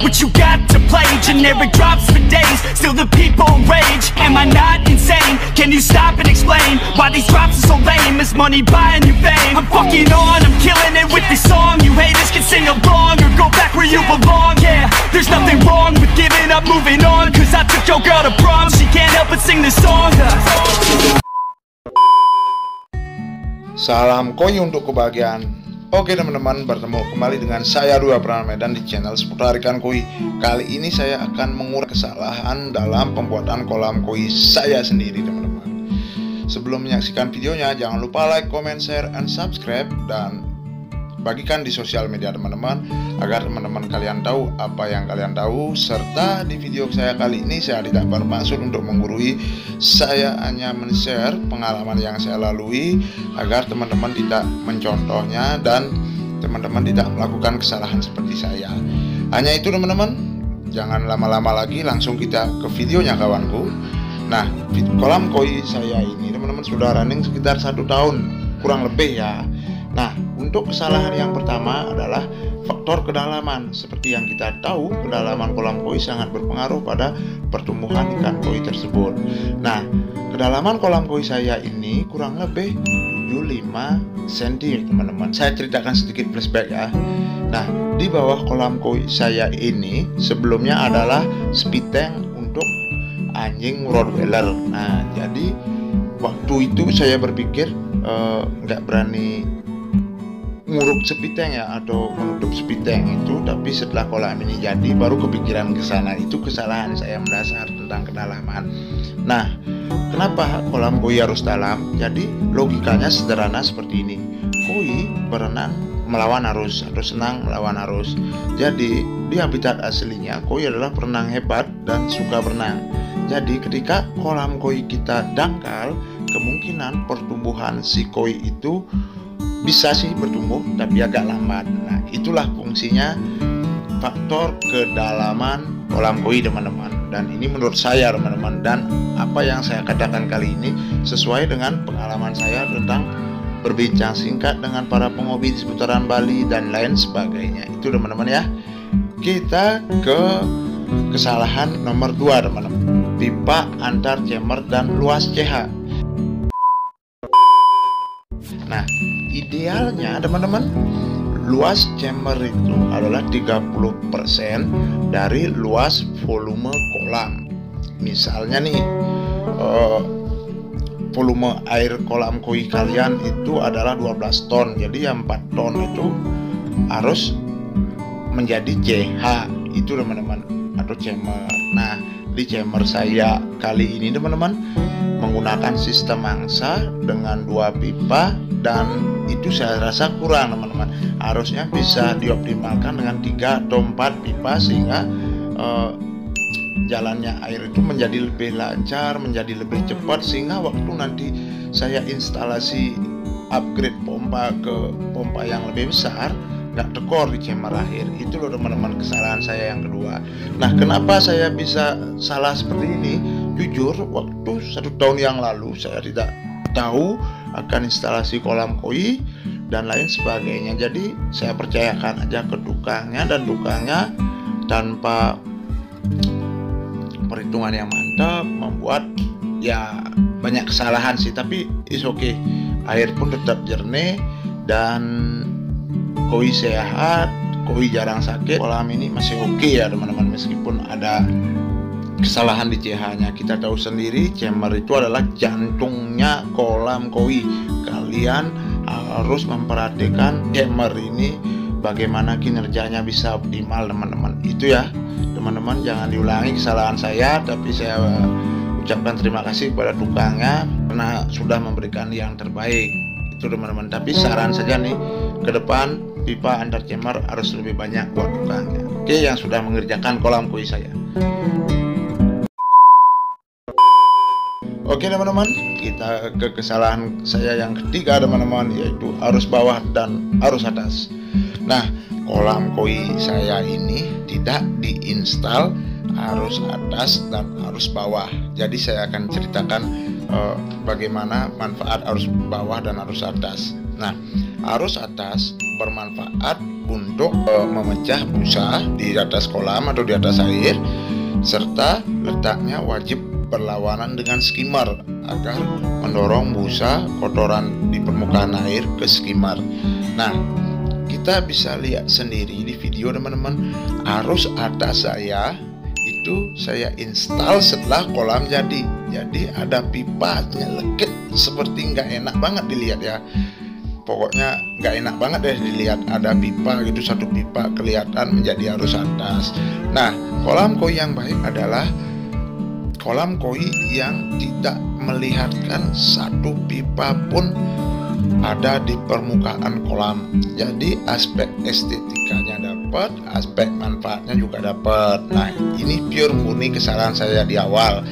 What you got to play? Generic drops for days, still the people rage. Am I not insane? Can you stop and explain why these drops are so lame? Is money buying you fame? I'm fucking on, I'm killing it with this song. You haters can sing along or go back where you belong. Yeah, there's nothing wrong with giving up, moving on. Cause I took your girl to prom, she can't help but sing this song. Salam koi untuk kebahagiaan. Oke teman-teman, bertemu kembali dengan saya Dua Pranama Medan di channel seputar ikan koi. Kali ini saya akan mengurai kesalahan dalam pembuatan kolam koi saya sendiri teman-teman. Sebelum menyaksikan videonya, jangan lupa like, comment, share, and subscribe, dan bagikan di sosial media teman-teman agar teman-teman kalian tahu apa yang kalian tahu. Serta di video saya kali ini saya tidak bermaksud untuk menggurui, saya hanya men-share pengalaman yang saya lalui agar teman-teman tidak mencontohnya dan teman-teman tidak melakukan kesalahan seperti saya. Hanya itu teman-teman, jangan lama-lama lagi, langsung kita ke videonya kawanku. Nah, kolam koi saya ini teman-teman sudah running sekitar 1 tahun kurang lebih ya. Nah, untuk kesalahan yang pertama adalah faktor kedalaman. Seperti yang kita tahu, kedalaman kolam koi sangat berpengaruh pada pertumbuhan ikan koi tersebut. Nah, kedalaman kolam koi saya ini kurang lebih 75 cm teman-teman. Saya ceritakan sedikit flashback ya. Nah, di bawah kolam koi saya ini sebelumnya adalah speed tank untuk anjing Rottweiler. Nah, jadi waktu itu saya berpikir nggak berani nguruk speed tank ya, atau menutup speed tank itu. Tapi setelah kolam ini jadi, baru kepikiran ke sana. Itu kesalahan saya mendasar tentang kedalaman. Nah, kenapa kolam koi harus dalam? Jadi logikanya sederhana seperti ini. Koi berenang melawan arus atau senang melawan arus. Jadi di habitat aslinya koi adalah perenang hebat dan suka berenang. Jadi ketika kolam koi kita dangkal, kemungkinan pertumbuhan si koi itu bisa sih bertumbuh tapi agak lambat. Nah, itulah fungsinya faktor kedalaman kolam koi teman-teman. Dan ini menurut saya teman-teman, dan apa yang saya katakan kali ini sesuai dengan pengalaman saya tentang berbincang singkat dengan para penghobi di seputaran Bali dan lain sebagainya. Itu teman-teman ya. Kita ke kesalahan nomor 2 teman-teman. Pipa antar chamber dan luas CH. Nah, idealnya teman-teman, luas chamber itu adalah 30% dari luas volume kolam. Misalnya nih, volume air kolam koi kalian itu adalah 12 ton. Jadi yang 4 ton itu harus menjadi CH itu teman-teman, atau chamber. Nah, di chamber saya kali ini teman-teman menggunakan sistem angsa dengan 2 pipa, dan itu saya rasa kurang teman-teman. Harusnya bisa dioptimalkan dengan 3 atau 4 pipa sehingga jalannya air itu menjadi lebih lancar, menjadi lebih cepat, sehingga waktu nanti saya instalasi upgrade pompa ke pompa yang lebih besar nggak tekor di chamber akhir. Itu loh teman-teman kesalahan saya yang kedua. Nah, kenapa saya bisa salah seperti ini? Jujur, waktu 1 tahun yang lalu saya tidak tahu akan instalasi kolam koi dan lain sebagainya. Jadi saya percayakan aja ke tukangnya, dan tukangnya tanpa perhitungan yang mantap membuat ya banyak kesalahan sih, tapi is okay. Air pun tetap jernih dan koi sehat, koi jarang sakit. Kolam ini masih oke ya teman-teman, meskipun ada kesalahan di CH-nya. Kita tahu sendiri chamber itu adalah jantungnya kolam koi. Kalian harus memperhatikan chamber ini bagaimana kinerjanya bisa optimal teman-teman. Itu ya teman-teman, jangan diulangi kesalahan saya. Tapi saya ucapkan terima kasih kepada tukangnya karena sudah memberikan yang terbaik. Itu teman-teman. Tapi saran saja nih, ke depan pipa antar chamber harus lebih banyak buat tukangnya. Oke, yang sudah mengerjakan kolam koi saya. Oke teman-teman, kita ke kesalahan saya yang ketiga teman-teman, yaitu arus bawah dan arus atas. Nah, kolam koi saya ini tidak diinstal arus atas dan arus bawah. Jadi saya akan ceritakan bagaimana manfaat arus bawah dan arus atas. Nah, arus atas bermanfaat untuk memecah busa di atas kolam atau di atas air, serta letaknya wajib berlawanan dengan skimmer agar mendorong busa kotoran di permukaan air ke skimmer. Nah, kita bisa lihat sendiri di video teman-teman, arus atas saya itu saya install setelah kolam jadi ada pipa nyelekit, seperti nggak enak banget dilihat ya. Pokoknya nggak enak banget deh dilihat, ada pipa gitu, satu pipa kelihatan menjadi arus atas. Nah, kolam koi yang baik adalah kolam koi yang tidak melihatkan satu pipa pun ada di permukaan kolam. Jadi aspek estetikanya dapat, aspek manfaatnya juga dapat. Nah, ini pure murni kesalahan saya di awal.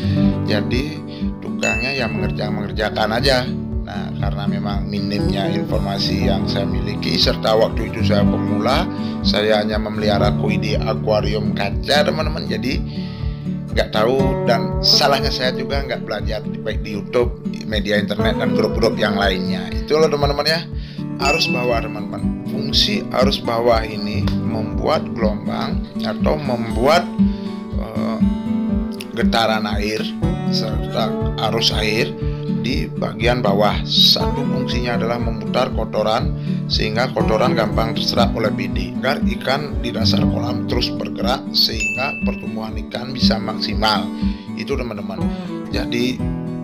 Jadi tukangnya yang mengerjakan aja. Nah, karena memang minimnya informasi yang saya miliki, serta waktu itu saya pemula, saya hanya memelihara koi di akuarium kaca teman-teman, jadi nggak tahu, dan salahnya saya juga nggak belajar baik di YouTube, media internet, dan grup-grup yang lainnya. Itulah teman-teman ya, arus bawah teman-teman. Fungsi arus bawah ini membuat gelombang atau membuat getaran air serta arus air di bagian bawah. Satu fungsinya adalah memutar kotoran sehingga kotoran gampang terserap oleh bidik, agar ikan di dasar kolam terus bergerak sehingga pertumbuhan ikan bisa maksimal. Itu teman-teman. Jadi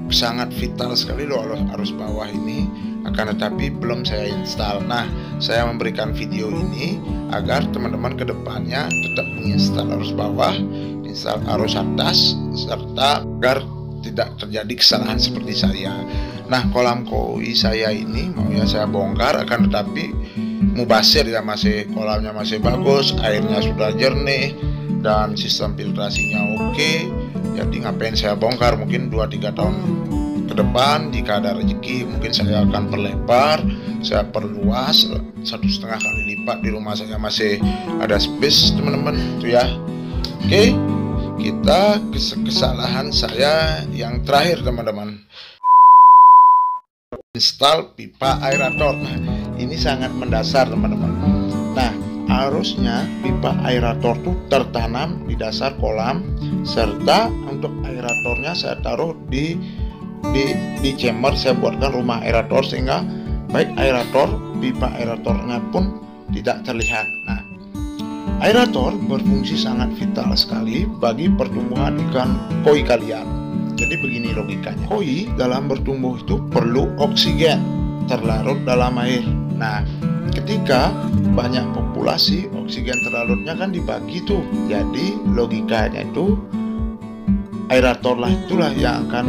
sangat vital sekali loh arus bawah ini, akan tetapi belum saya install. Nah, saya memberikan video ini agar teman-teman kedepannya tetap menginstal arus bawah, install arus atas, serta agar tidak terjadi kesalahan seperti saya. Nah, kolam koi saya ini maunya saya bongkar, akan tetapi mubasir ya, kolamnya masih bagus, airnya sudah jernih dan sistem filtrasinya oke. Jadi ngapain saya bongkar? Mungkin 2-3 tahun ke depan jika ada rezeki mungkin saya akan perlebar, saya perluas 1,5 kali lipat. Di rumah saya masih ada space teman-teman, itu ya. Oke, kita kesalahan saya yang terakhir teman-teman, install pipa aerator. Nah, ini sangat mendasar teman-teman. Nah, harusnya pipa aerator tuh tertanam di dasar kolam, serta untuk aeratornya saya taruh di chamber. Saya buatkan rumah aerator sehingga baik aerator, pipa aeratornya pun tidak terlihat. Nah, aerator berfungsi sangat vital sekali bagi pertumbuhan ikan koi kalian. Jadi begini logikanya, koi dalam bertumbuh itu perlu oksigen terlarut dalam air. Nah, ketika banyak populasi, oksigen terlarutnya kan dibagi tuh. Jadi logikanya itu aerator lah itulah yang akan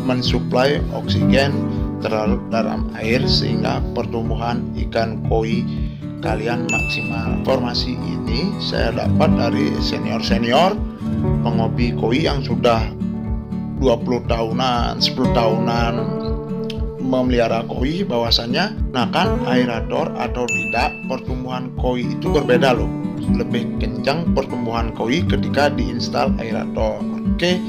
mensuplai oksigen terlarut dalam air sehingga pertumbuhan ikan koi kalian maksimal. Informasi ini saya dapat dari senior-senior penghobi koi yang sudah 20 tahunan, 10 tahunan memelihara koi, bahwasannya gunakan aerator atau tidak, pertumbuhan koi itu berbeda loh. Lebih kencang pertumbuhan koi ketika diinstal aerator. Oke.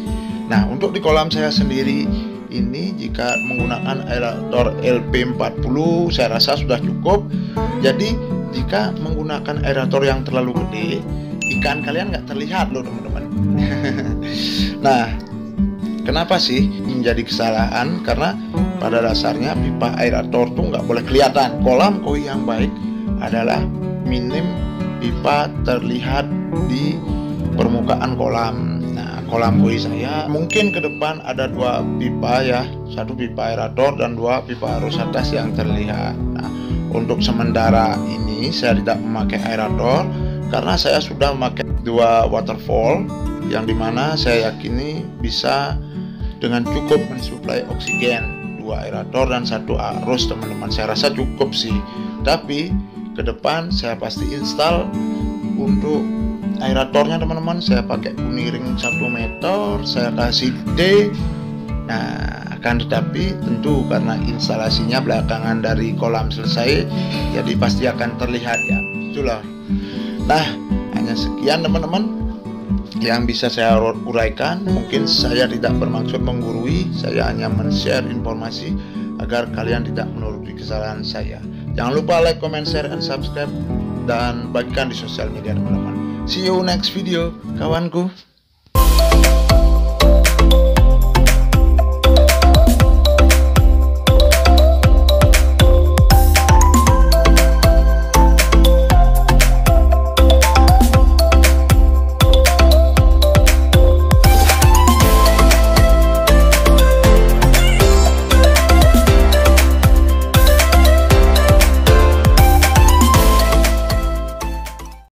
Nah, untuk di kolam saya sendiri ini jika menggunakan aerator LP40 saya rasa sudah cukup. Jadi jika menggunakan aerator yang terlalu gede, ikan kalian nggak terlihat loh teman-teman. Nah, kenapa sih menjadi kesalahan? Karena pada dasarnya pipa aerator tuh nggak boleh kelihatan. Kolam koi yang baik adalah minim pipa terlihat di permukaan kolam. Nah, kolam koi saya mungkin ke depan ada 2 pipa ya, 1 pipa aerator dan 2 pipa arus atas yang terlihat. Nah, untuk sementara ini saya tidak memakai aerator karena saya sudah memakai 2 waterfall yang dimana saya yakini bisa dengan cukup mensuplai oksigen. 2 aerator dan 1 arus teman-teman, saya rasa cukup sih. Tapi ke depan saya pasti install untuk aeratornya teman-teman. Saya pakai kuniring 1 meter, saya kasih D. Nah, akan tetapi tentu karena instalasinya belakangan dari kolam selesai, jadi pasti akan terlihat ya. Itulah. Nah, hanya sekian teman-teman yang bisa saya uraikan. Mungkin saya tidak bermaksud menggurui, saya hanya men-share informasi agar kalian tidak menuruti kesalahan saya. Jangan lupa like, comment, share, and subscribe. dan bagikan di sosial media teman-teman. See you next video kawanku.